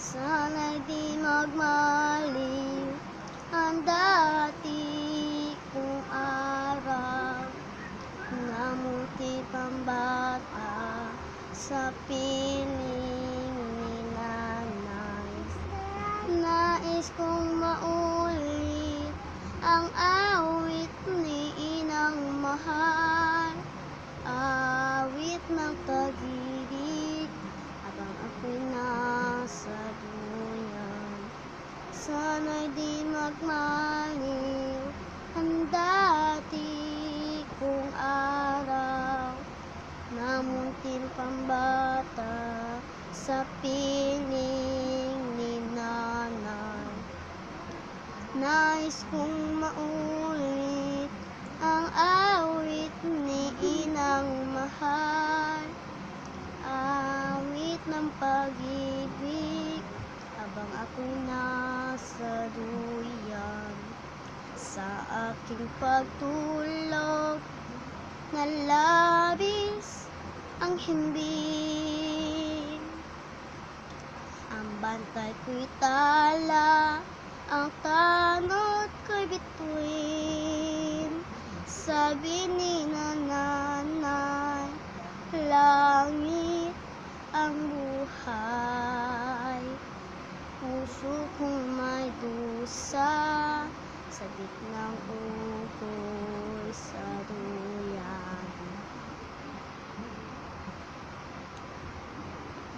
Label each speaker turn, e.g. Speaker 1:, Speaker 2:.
Speaker 1: Sana'y di magmaliw ang dati kong araw na muti pang bata sa piling ni nanay. Nais kong maulit ang awit ni inang mahal, awit ng pag-ibig habang ako'y nasa duyan. Sana'y di magmaliw ang dati kong araw na munting pambata sa piling ni nanay. Nais kong maulit ang awit ni inang mahal, awit ng pag-ibig habang ako'y nasa duyan. Sa aking pagtulog na labis ang himbing, ang bantay ko'y tala, ang tanod ko'y bituin. Sabi ni nanay, langit ang buhay. Puso kong may dusa, sabik ng ukoy sa duyan.